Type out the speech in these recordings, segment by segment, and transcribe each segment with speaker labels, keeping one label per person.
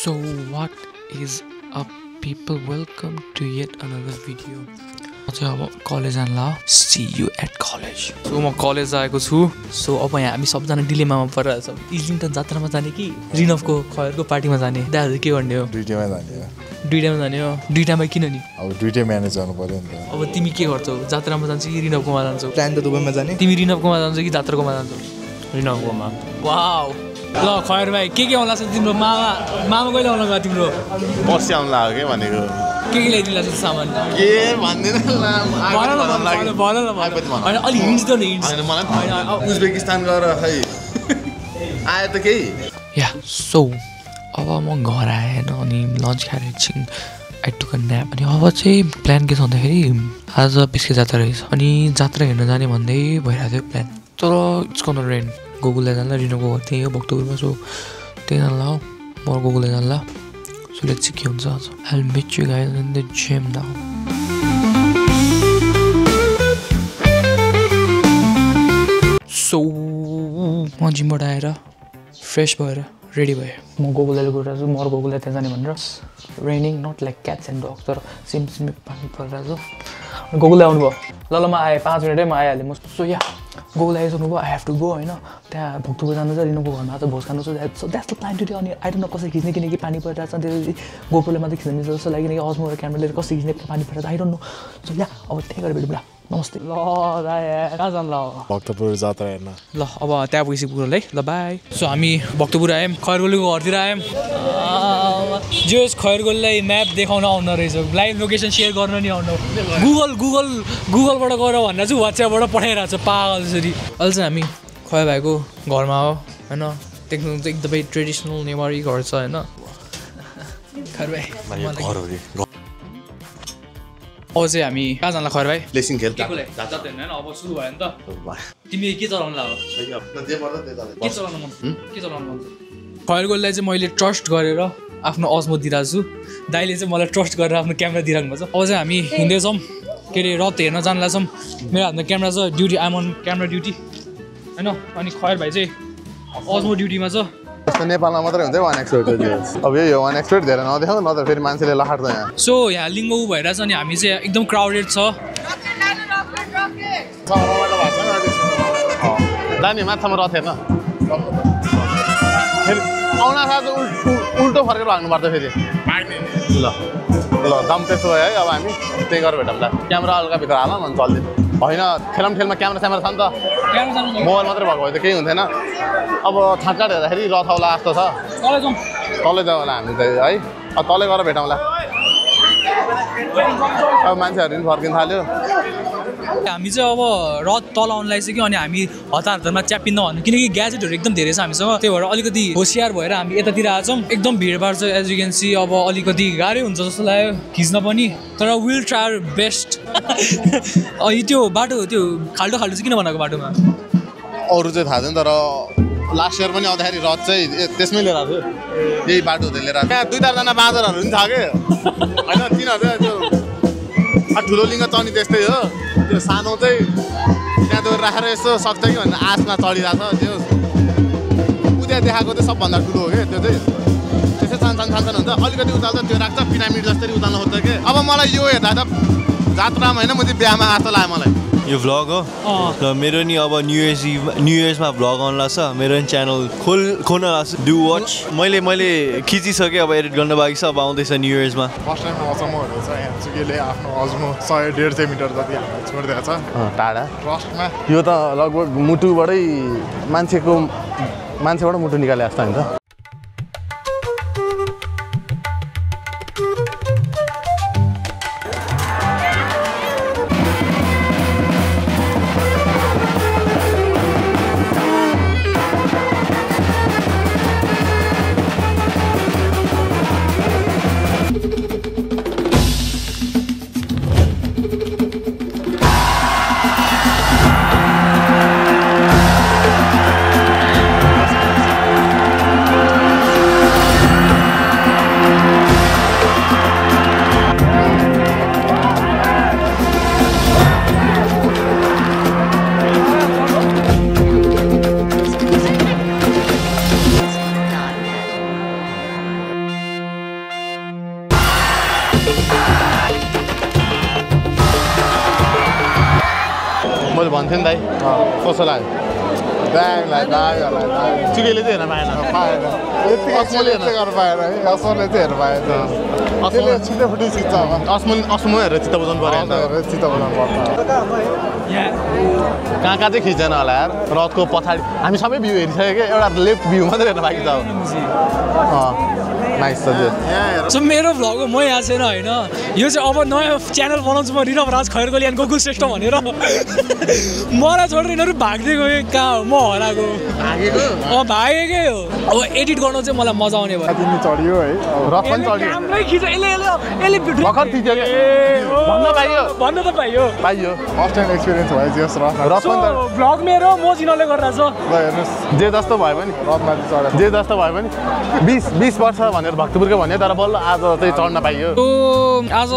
Speaker 1: So what is up people, welcome to yet another video. अब college जान्ला see you at college. So म college आएको छु. So अब यहाँ हामी सबजना डिलेमामा परिरहेछ. इलिङटन जात्रामा जाने कि रिनफको खयरको पार्टीमा जाने? दाजु के गर्ने हो? दुईटैमा जाने हो. दुईटामा किन नि? अब दुईटै म्यानेज गर्नु पर्यो नि त. अब तिमी के गर्छौ? जात्रामा जान्छौ कि रिनफकोमा जान्छौ? प्लान त दुबईमा जाने. तिमी रिनफकोमा जान्छौ कि जात्राकोमा जान्छौ? रिनफकोमा. वाउ. ल खयर भाइ के होला छ तिम्रो मामा कहिले आउनु भयो तिम्रो?
Speaker 2: पर्सि आउनु लाग्यो के भनेको.
Speaker 1: के ल्याइदिला छ सामान?
Speaker 2: के भन्दैन
Speaker 1: ल भन हैन अलि हिन्ट्स त नि हिन्ट्स.
Speaker 2: मलाई उज्बेकिस्तान गएर खै आयो त केही.
Speaker 1: या सो अब म घर आएन अनि लन्च खाएर एकछिन आई टुक अ न्याप. अनि अब चाहिँ प्लान के छ भन्दाखेरि आज बिस्के जात्रा रहेछ अनि जात्रा हेर्न जाने भन्दै भइरहेको थियो प्लान. तर इट्स गन रेन. गोकुललाई जान्ला रिनोको घर त्यही हो भक्तपुरमा. सो त्यही जान्ला हो म गोकुललाई जान्ला. So let's see के हुन्छ आज. I'll meet you guys in the gym now. So म जिमबाट आएर फ्रेस भएर रेडी भएँ. म गोकुललाई गइरहेको छु. म र गोकुललाई त्यहाँ जाने भनेर. Raining not like cats and dogs तर सिमसिमे पानी परिरहेको छ. गोकुललाई आउनुभयो. ल म आएँ 5 मिनटै म आइहालेँ. म सो या गोकुल आइसक्नु भयो. आई हेभ टु गो होइन. त्यहाँ भक्तपुर जानु छ रिनोको घरमा आज भोज खानु छ. So that's the plan today. अनि आई डोन्ट नो कसरी खिच्ने किनकि पानी परिरहेको छ. त्यसपछि गोपुरले मात्रै खिच्नु मिल्छ जस्तो लाग्यो किनकि अजमो र क्यामेरा लिएर कसरी खिच्ने पानी परिरहेको छ. I don't know. सो या अब त्यही गरेर भेटौँ. नमस्ते. ल कहाँ जानु ल?
Speaker 2: भक्तपुर जात्रा हेर्न.
Speaker 1: ल अब त्यहाँ पुगेपछि पुग्नु है. ल बाई. सो हामी भक्तपुर आयौँ. खयरगोलीको घरतिर आयौँ. जोस् खयरगोलीलाई म्याप देखाउन आउनु रहेछ. लाइभ लोकेसन सेयर गर्न नि आउनु. गुगलबाट गएर भनेर चाहिँ वाट्सएपबाट पठाइरहेको छ पागल जसरी. अहिले चाहिँ हामी खय भाइको घरमा हो होइन. देख्नु चाहिँ एकदमै ट्रेडिसनल नेवारी घर छ होइन. खयर भाइ अब चाहिँ हामी कहाँ जान्ला खयर भाइ?
Speaker 2: लेसिङ खेल.
Speaker 1: अब सुरु भयो नि त. तिमी के चलाउनु लाग्यो? के चलाउनु मन? खयरगोलीलाई चाहिँ मैले ट्रस्ट गरेर आफ्नो अजमो दिइरहेको छु. दाइले चाहिँ मलाई ट्रस्ट गरेर आफ्नो क्यामेरा दिइराख्नु भएको छ. अब चाहिँ हामी हिँड्दैछौँ के अरे रथ हेर्न जानु लाग्छौँ. मेरो हातमा क्यामेरा छ. Duty I'm on camera duty होइन. अनि खयर भाइ चाहिँ अजमो ड्युटीमा छ.
Speaker 2: नेपालमा मात्रै हुन्छ 1 एक्सपर्ट. अब यो 1 एक्सपर्ट धेरै नदेखाउ न त फेरि मान्छेले लखाट्छ यहाँ.
Speaker 1: सो यहाँ लिङ्गो भइरहेछ अनि हामी चाहिँ एकदम क्राउडेड छ.
Speaker 2: दामी माछामा रथ हेर्न फेरि आउन साथ उल्टो फर्केर भाग्नुपर्छ फेरि. ल ल दम त्यसो भयो है. अब हामी त्यही गरेर भेटौँ ल. क्यामेरा हल्का भित्र हाल न चल्दै होइन. ठेलमा क्यामेरा छ नि त. मोबाइल मात्रै भएको भए त केही हुन्थेन. अब छाँटकाट हेर्दाखेरि रथ आउला जस्तो छ. तलै जाउँ होला हामी चाहिँ है. अब तलै गएर भेटौँला. अब मान्छेहरू पनि फर्किन थाल्यो.
Speaker 1: हामी चाहिँ अब रथ तल आउनु लागिसक्यो अनि हामी हतारमा च्यापिन्न भन्नु किनकि ग्याजेटहरू एकदम धेरै छ हामीसँग. त्यही भएर अलिकति होसियार भएर हामी यतातिर आएछौँ. एकदम भिडभाड छ एज यु क्यान सी. अब अलिकति गाह्रै हुन्छ जस्तो लाग्यो खिच्न पनि तर विल ट्राई आवर बेस्ट. त्यो बाटो त्यो खाल्टो चाहिँ किन बनाएको बाटोमा
Speaker 2: अरू चाहिँ थाहा छैन तर लास्ट इयर पनि आउँदाखेरि रथ चाहिँ त्यसमै लिएर आएको थियो. यही बाटो हुँदै लिएर आएको. त्यहाँ 2-4जना बाँदरहरू पनि छ कि होइन. तिनीहरू चाहिँ त्यो ठुलो लिङ्ग चढ्ने त्यस्तै हो. त्यो सानो चाहिँ त्यहाँ त्यो राखेर यसो सक्छ कि भनेर आसमा चढिरहेको छ. त्यो उता देखाएको चाहिँ सबभन्दा ठुलो हो कि त्यो चाहिँ. त्यसै सानसानो हुन्छ. अलिकति उचाल्छ त्यो राख्छ पिरामिड जस्तै उचाल्न खोज्छ कि. अब मलाई यो हेर्दा त जात्रामा होइन म चाहिँ बिहामा जस्तो लाग्यो मलाई.
Speaker 3: यो भ्लग हो र मेरो नि अब न्यु इयर्समा भ्लग आउनु लाग्छ. मेरो नि च्यानल खोल्न लाग्छ. Do watch. मैले खिचिसकेँ. अब एडिट गर्न बाँकी छ. अब आउँदैछ न्यु इयर्समा.
Speaker 2: फर्स्ट टाइम अचम्महरू छ. यहाँ चुकेले आफ्नो अजमो 100-150 मिटर जति हामीलाई छोडिदिएको छ टाढा ट्रस्टमा. यो त लगभग मुटुबाटै मान्छेबाट मुटु निकाले जस्तो हुन्छ. भन्थ्यो नि दाइ कस्तो लाग्यो चुकेले चाहिँ हेर्न पाएन असमु हेरेर चित्त बुझाउनु पऱ्यो कहाँ कहाँ चाहिँ खिच्दैन होला यार रथको पछाडि हामी सबै भ्यू हेरिसक्यो क्या एउटा लेफ्ट भ्यू मात्रै हेर्न बाँकी छ
Speaker 1: सो मेरो भ्लग हो म यहाँ छैन होइन यो चाहिँ अब नयाँ च्यानल बनाउँछु म रिनव राज खैर कल्याण गोकुल श्रेष्ठ भनेर मलाई छोडेर यिनीहरू भाग्दै गयो कहाँ हो म हराएको भागेकै हो अब एडिट गर्नु चाहिँ मलाई मजा आउने भयो
Speaker 2: चढ्यो है रथ पनि चढ्यो
Speaker 1: भन्नु त पाइयो
Speaker 2: फर्स्ट टाइम एक्सपिरियन्स भयो जस रथ
Speaker 1: भ्लग मेरो म जिनले गरिरहेको
Speaker 2: जे जस्तो भयो पनि रथमाथि चढेर जे जस्तो भयो पनि 20 वर्ष भनेर भक्तपुरकै भन्यो तर बल्ल आज चाहिँ चढ्न पाइयो
Speaker 1: आज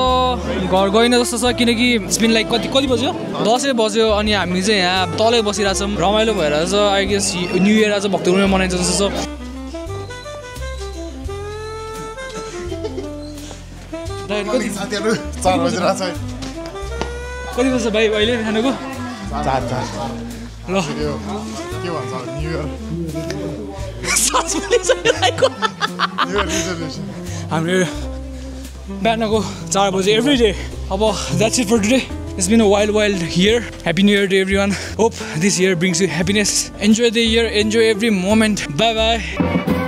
Speaker 1: घर गइन जस्तो छ किनकि स्पिन लाइक कति बज्यो 10 बज्यो अनि हामी चाहिँ यहाँ तलै बसिरहेछौँ रमाइलो भइरहेछ आई गेस न्यू इयर आज भक्तपुरमा मनाइन्छ जस्तो छ कति बज्छ भाइ अहिले खानाको
Speaker 2: 4
Speaker 1: ल
Speaker 2: के भन्छ न्यू इयर
Speaker 1: हाम्रो बिहानको 4 बजे एभ्री डे अब that's it for today It's been a wild year. Happy New Year to everyone. Hope this year brings you happiness. Enjoy the year. Enjoy every moment. Bye bye.